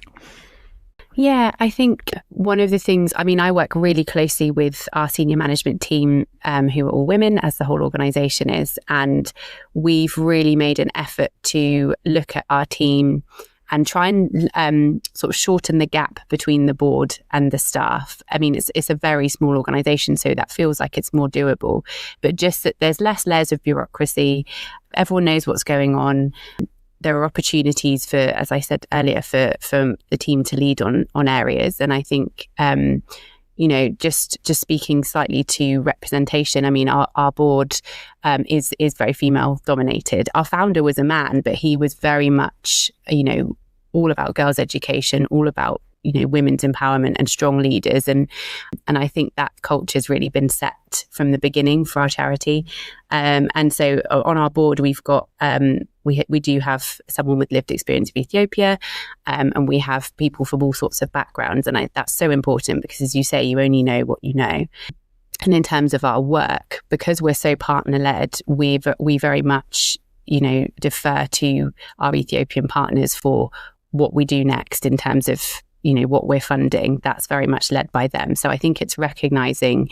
Yeah, I think one of the things, I work really closely with our senior management team, who are all women, as the whole organisation is. And we've really made an effort to look at our team and try and sort of shorten the gap between the board and the staff. It's a very small organisation, so that feels like it's more doable. But just that there's less layers of bureaucracy. Everyone knows what's going on. There are opportunities for, as I said earlier, for the team to lead on areas. And I think just speaking slightly to representation, I mean, our board is very female dominated. Our founder was a man, but he was very much, all about girls' education, all about women's empowerment and strong leaders, and I think that culture has really been set from the beginning for our charity. And so on our board, we've got we do have someone with lived experience of Ethiopia, and we have people from all sorts of backgrounds, and that's so important because, as you say, you only know what you know. And in terms of our work, because we're so partner led, we very much defer to our Ethiopian partners for what we do next in terms of what we're funding. That's very much led by them. So I think it's recognizing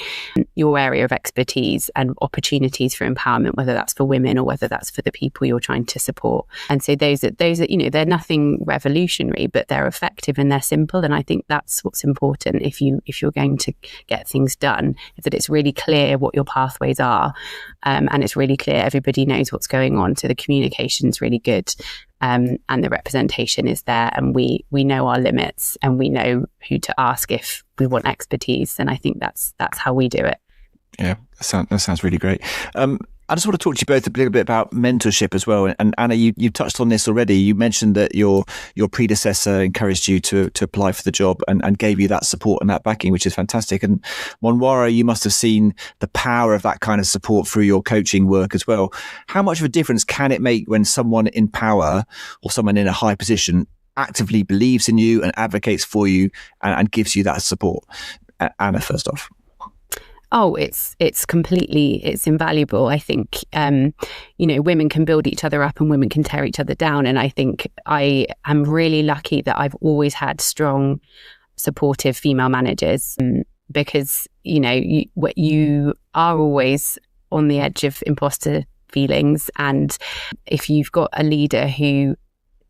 your area of expertise and opportunities for empowerment, whether that's for women or whether that's for the people you're trying to support. And so those are they're nothing revolutionary, but they're effective and they're simple. And I think that's what's important if you're going to get things done, is that it's really clear what your pathways are, and it's really clear everybody knows what's going on. So the communication's really good. And the representation is there, and we know our limits, and we know who to ask if we want expertise. And I think that's how we do it. Yeah, that sounds really great. I just want to talk to you both a little bit about mentorship as well. And Anna, you touched on this already. You mentioned that your predecessor encouraged you to apply for the job and gave you that support and that backing, which is fantastic. And Monwara, you must have seen the power of that kind of support through your coaching work as well. How much of a difference can it make when someone in power or someone in a high position actively believes in you and advocates for you and gives you that support? Anna, first off. Oh, it's invaluable. I think, women can build each other up and women can tear each other down. And I think I am really lucky that I've always had strong, supportive female managers, because, you are always on the edge of imposter feelings. And if you've got a leader who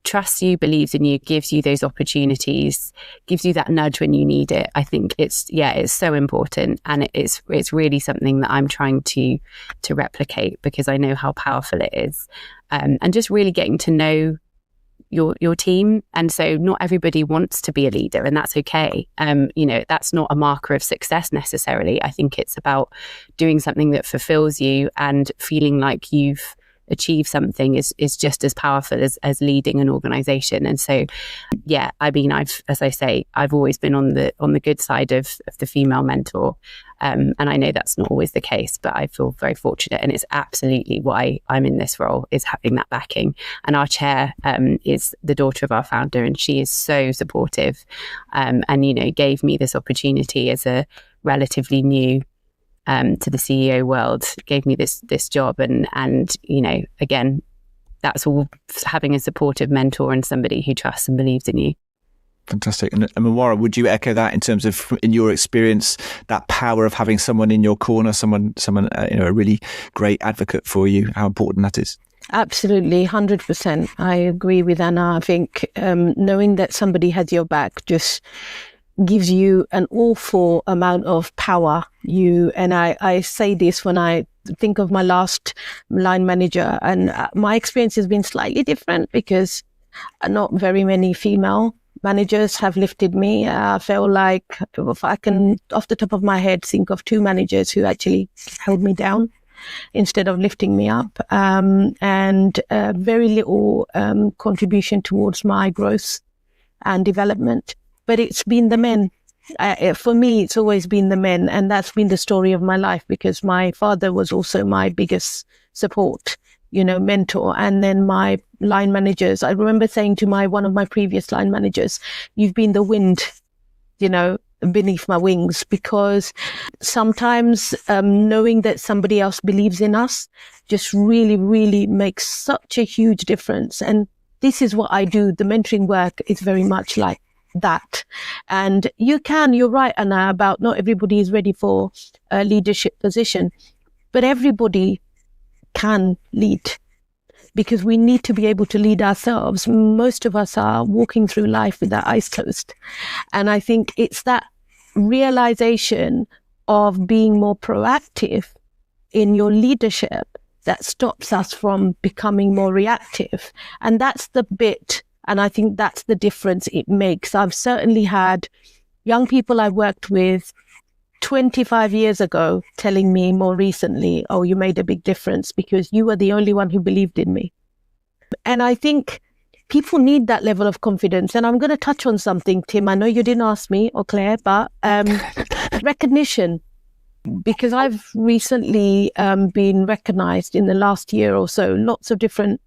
trusts you, believes in you, gives you those opportunities, gives you that nudge when you need it, I think it's so important, and it's really something that I'm trying to replicate, because I know how powerful it is, and just really getting to know your team. And so not everybody wants to be a leader, and that's okay. That's not a marker of success necessarily. I think it's about doing something that fulfills you, and feeling like you've achieve something is just as powerful as leading an organization. And so I've always been on the good side of the female mentor, and I know that's not always the case, but I feel very fortunate, and it's absolutely why I'm in this role, is having that backing. And our chair is the daughter of our founder, and she is so supportive, and gave me this opportunity as a relatively new to the CEO world, gave me this job, and again, that's all having a supportive mentor and somebody who trusts and believes in you. Fantastic. And Monwara, would you echo that in terms of, in your experience, that power of having someone in your corner, someone a really great advocate for you, how important that is? Absolutely, 100%. I agree with Anna. I think knowing that somebody has your back just gives you an awful amount of power. I say this when I think of my last line manager, and my experience has been slightly different because not very many female managers have lifted me. I feel like, if I can, off the top of my head, think of 2 managers who actually held me down instead of lifting me up, and very little contribution towards my growth and development. But it's been the men. For me, it's always been the men. And that's been the story of my life, because my father was also my biggest support, mentor. And then my line managers, I remember saying to one of my previous line managers, "You've been the wind, beneath my wings," because sometimes knowing that somebody else believes in us just really, really makes such a huge difference. And this is what I do. The mentoring work is very much like that. And you're right, Anna, about not everybody is ready for a leadership position, but everybody can lead, because we need to be able to lead ourselves. Most of us are walking through life with our eyes closed. And I think it's that realization of being more proactive in your leadership that stops us from becoming more reactive. And that's the bit. And I think that's the difference it makes. I've certainly had young people I've worked with 25 years ago telling me more recently, oh, you made a big difference because you were the only one who believed in me. And I think people need that level of confidence. And I'm going to touch on something, Tim. I know you didn't ask me or Claire, but recognition. Because I've recently been recognized in the last year or so, lots of different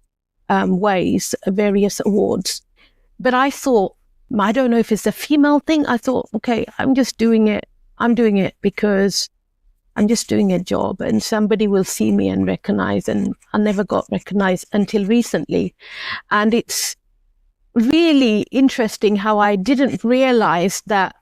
ways, various awards. But I thought, I don't know if it's a female thing. I thought, okay, I'm just doing it. I'm doing it because I'm just doing a job and somebody will see me and recognize. And I never got recognized until recently. And it's really interesting how I didn't realize that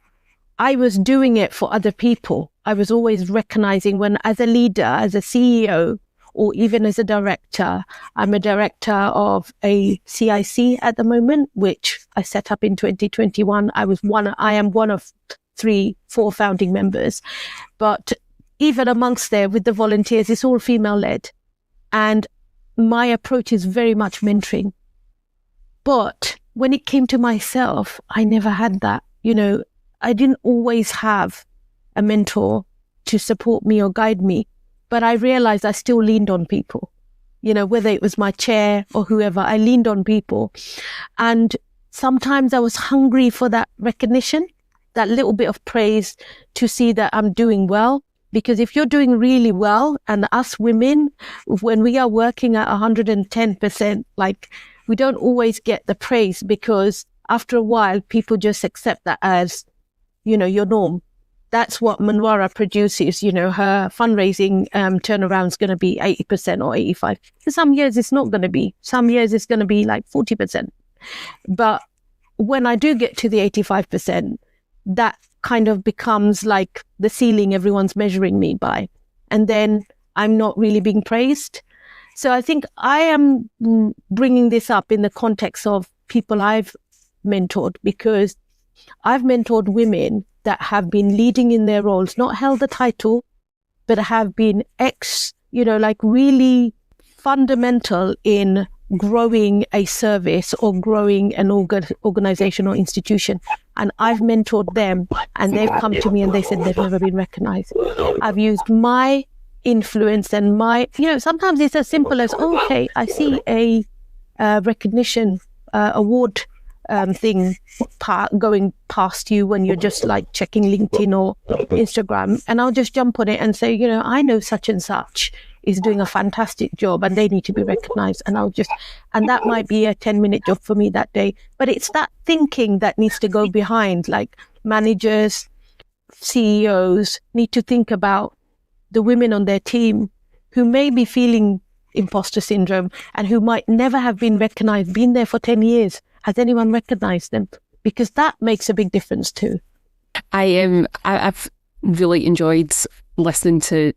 I was doing it for other people. I was always recognizing when, as a leader, as a CEO, or even as a director, I'm a director of a CIC at the moment, which I set up in 2021. I am one of 4 founding members. But even amongst there with the volunteers, it's all female led. And my approach is very much mentoring. But when it came to myself, I never had that. I didn't always have a mentor to support me or guide me, but I realized I still leaned on people, whether it was my chair or whoever, I leaned on people. And sometimes I was hungry for that recognition, that little bit of praise to see that I'm doing well. Because if you're doing really well, and us women, when we are working at 110%, we don't always get the praise, because after a while, people just accept that as your norm. That's what Monwara produces. Her fundraising turnaround is going to be 80% or 85%. For some years, it's not going to be. Some years, it's going to be 40%. But when I do get to the 85%, that kind of becomes like the ceiling everyone's measuring me by. And then I'm not really being praised. So I think I am bringing this up in the context of people I've mentored, because I've mentored women that have been leading in their roles, not held the title, but have been really fundamental in growing a service or growing an organization or institution. And I've mentored them, and they've come to me and they said they've never been recognized. I've used my influence and my, sometimes it's as simple as, okay, I see a recognition award thing going past you when you're just checking LinkedIn or Instagram, and I'll just jump on it and say, I know such and such is doing a fantastic job and they need to be recognized. And and that might be a 10-minute job for me that day. But it's that thinking that needs to go behind, managers, CEOs need to think about the women on their team who may be feeling imposter syndrome and who might never have been recognized, been there for 10 years. Has anyone recognized them? Because that makes a big difference too. I've really enjoyed listening to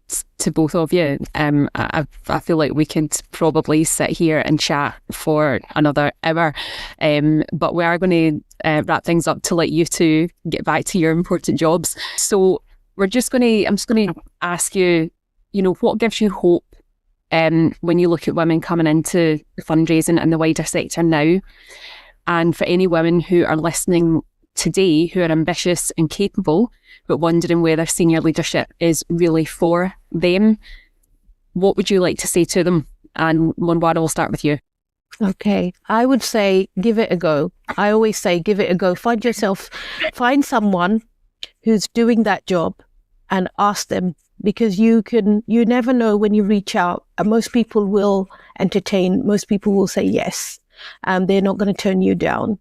both of you. I feel like we could probably sit here and chat for another hour, but we are going to wrap things up to let you two get back to your important jobs. So I'm just going to ask you, what gives you hope when you look at women coming into fundraising and the wider sector now? And for any women who are listening today who are ambitious and capable, but wondering whether senior leadership is really for them, what would you like to say to them? And Monwara, we'll start with you. Okay, I would say give it a go. I always say give it a go. Find someone who's doing that job and ask them, because you never know when you reach out. Most people will entertain, most people will say yes. They're not going to turn you down,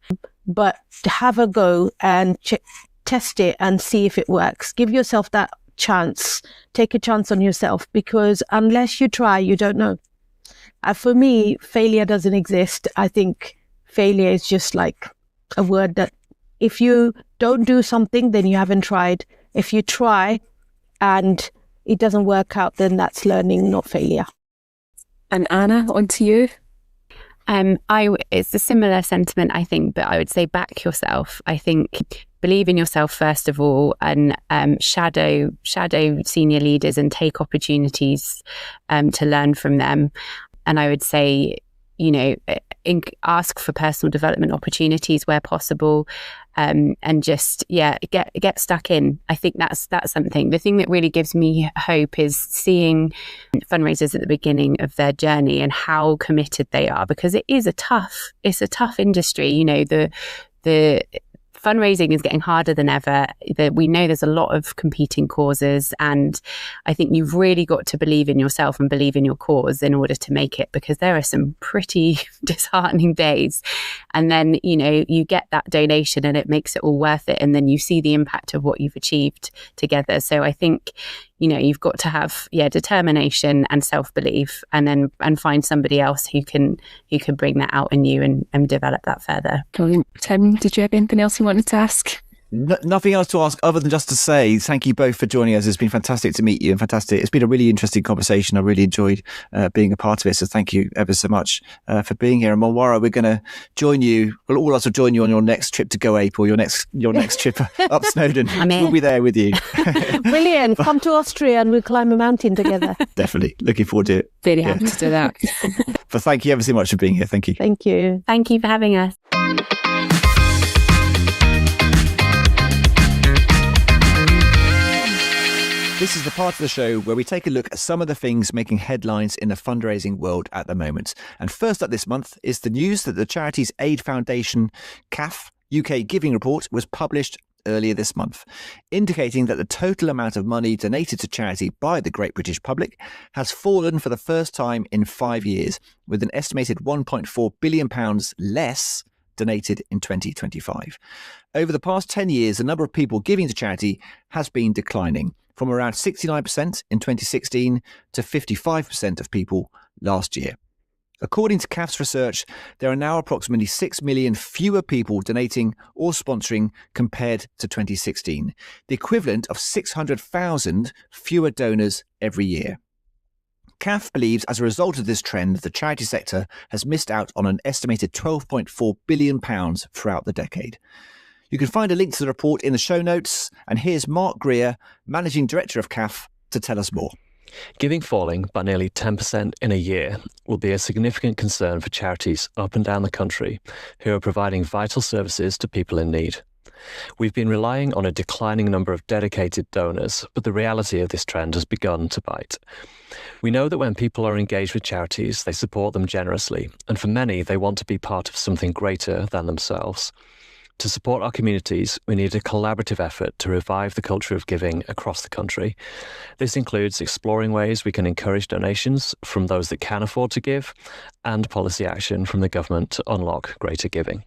but have a go and test it and see if it works. Give yourself that chance. Take a chance on yourself, because unless you try, you don't know. For me, failure doesn't exist. I think failure is just a word that if you don't do something, then you haven't tried. If you try and it doesn't work out, then that's learning, not failure. And Anna, on to you. It's a similar sentiment, I think, but I would say back yourself. I think believe in yourself first of all, and shadow senior leaders and take opportunities to learn from them. And I would say, ask for personal development opportunities where possible, and just get stuck in. I think that's something. The thing that really gives me hope is seeing fundraisers at the beginning of their journey and how committed they are, because it's a tough industry. You know, the fundraising is getting harder than ever. We know there's a lot of competing causes, and I think you've really got to believe in yourself and believe in your cause in order to make it, because there are some pretty disheartening days. And then, you know, you get that donation and it makes it all worth it, and then you see the impact of what you've achieved together. So I think, you know, you've got to have determination and self-belief, and find somebody else who can bring that out in you and develop that further. Brilliant. Tim, did you have anything else you wanted to ask? Nothing else to ask other than just to say thank you both for joining us. It's been fantastic to meet you, and fantastic. It's been a really interesting conversation. I really enjoyed being a part of it. So thank you ever so much for being here. And Monwara, we're going to join you. Well, all of us will join you on your next trip to Go Ape, or your next trip up Snowdon. We'll be there with you. Brilliant. Come to Austria and we'll climb a mountain together. Definitely. Looking forward to it. Very happy to do that. But thank you ever so much for being here. Thank you. Thank you. Thank you for having us. This is the part of the show where we take a look at some of the things making headlines in the fundraising world at the moment. And first up this month is the news that the Charities Aid Foundation CAF UK Giving Report was published earlier this month, indicating that the total amount of money donated to charity by the great British public has fallen for the first time in 5 years, with an estimated £1.4 billion less donated in 2025. Over the past 10 years, the number of people giving to charity has been declining, from around 69% in 2016 to 55% of people last year. According to CAF's research, there are now approximately 6 million fewer people donating or sponsoring compared to 2016, the equivalent of 600,000 fewer donors every year. CAF believes as a result of this trend, the charity sector has missed out on an estimated £12.4 billion throughout the decade. You can find a link to the report in the show notes, and here's Mark Greer, Managing Director of CAF, to tell us more. Giving falling by nearly 10% in a year will be a significant concern for charities up and down the country who are providing vital services to people in need. We've been relying on a declining number of dedicated donors, but the reality of this trend has begun to bite. We know that when people are engaged with charities, they support them generously, and for many, they want to be part of something greater than themselves. To support our communities, we need a collaborative effort to revive the culture of giving across the country. This includes exploring ways we can encourage donations from those that can afford to give, and policy action from the government to unlock greater giving.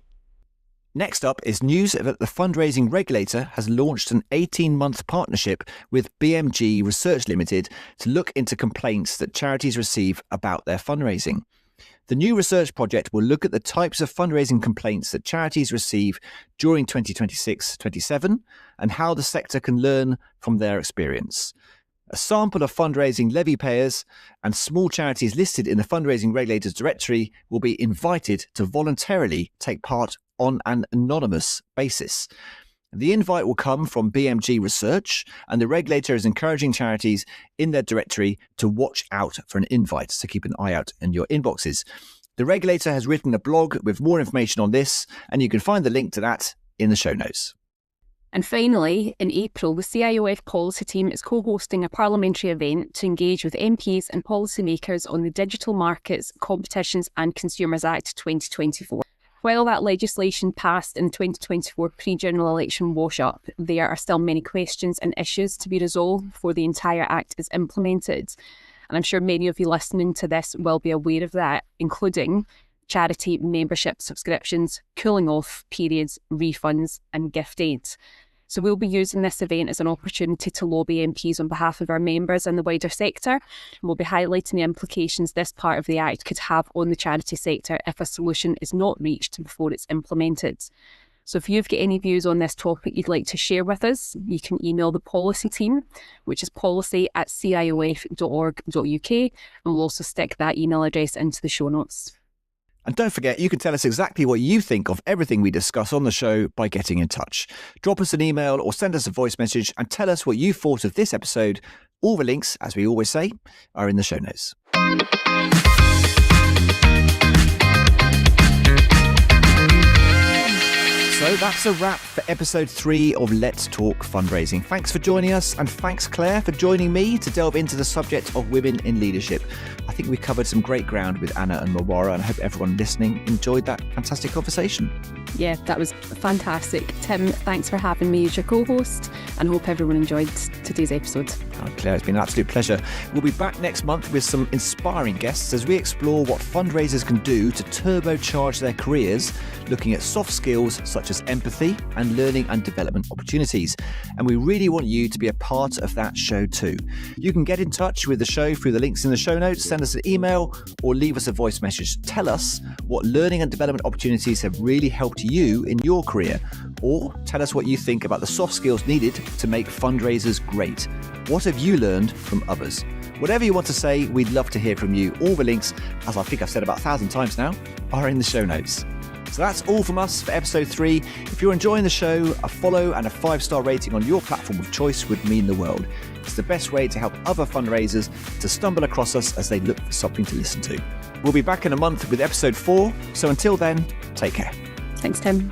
Next up is news that the fundraising regulator has launched an 18-month partnership with BMG Research Limited to look into complaints that charities receive about their fundraising. The new research project will look at the types of fundraising complaints that charities receive during 2026-27 and how the sector can learn from their experience. A sample of fundraising levy payers and small charities listed in the fundraising regulator's directory will be invited to voluntarily take part on an anonymous basis. The invite will come from BMG Research, and the regulator is encouraging charities in their directory to watch out for an invite, so keep an eye out in your inboxes. The regulator has written a blog with more information on this, and you can find the link to that in the show notes. And finally, in April, the CIOF policy team is co-hosting a parliamentary event to engage with MPs and policymakers on the Digital Markets, Competitions and Consumers Act 2024. While that legislation passed in the 2024 pre-general election wash-up, there are still many questions and issues to be resolved before the entire Act is implemented. And I'm sure many of you listening to this will be aware of that, including charity membership subscriptions, cooling off periods, refunds and gift aid. So we'll be using this event as an opportunity to lobby MPs on behalf of our members and the wider sector. And we'll be highlighting the implications this part of the Act could have on the charity sector if a solution is not reached before it's implemented. So if you've got any views on this topic you'd like to share with us, you can email the policy team, which is policy@ciof.org.uk, and we'll also stick that email address into the show notes. And don't forget, you can tell us exactly what you think of everything we discuss on the show by getting in touch. Drop us an email or send us a voice message and tell us what you thought of this episode. All the links, as we always say, are in the show notes. So that's a wrap for episode 3 of Let's Talk Fundraising. Thanks for joining us, and thanks, Claire, for joining me to delve into the subject of women in leadership. I think we covered some great ground with Anna and Monwara, and I hope everyone listening enjoyed that fantastic conversation. Yeah, that was fantastic. Tim, thanks for having me as your co-host, and hope everyone enjoyed today's episode. Oh, Claire, it's been an absolute pleasure. We'll be back next month with some inspiring guests as we explore what fundraisers can do to turbocharge their careers, looking at soft skills such as empathy and learning and development opportunities. And we really want you to be a part of that show too. You can get in touch with the show through the links in the show notes, send us an email or leave us a voice message. Tell us what learning and development opportunities have really helped you in your career, or tell us what you think about the soft skills needed to make fundraisers great. What have you learned from others? Whatever you want to say, we'd love to hear from you. All the links, as I think I've said about 1,000 times now, are in the show notes. So that's all from us for episode 3. If you're enjoying the show, a follow and a 5-star rating on your platform of choice would mean the world. It's the best way to help other fundraisers to stumble across us as they look for something to listen to. We'll be back in a month with episode 4. So until then, take care. Thanks, Tim.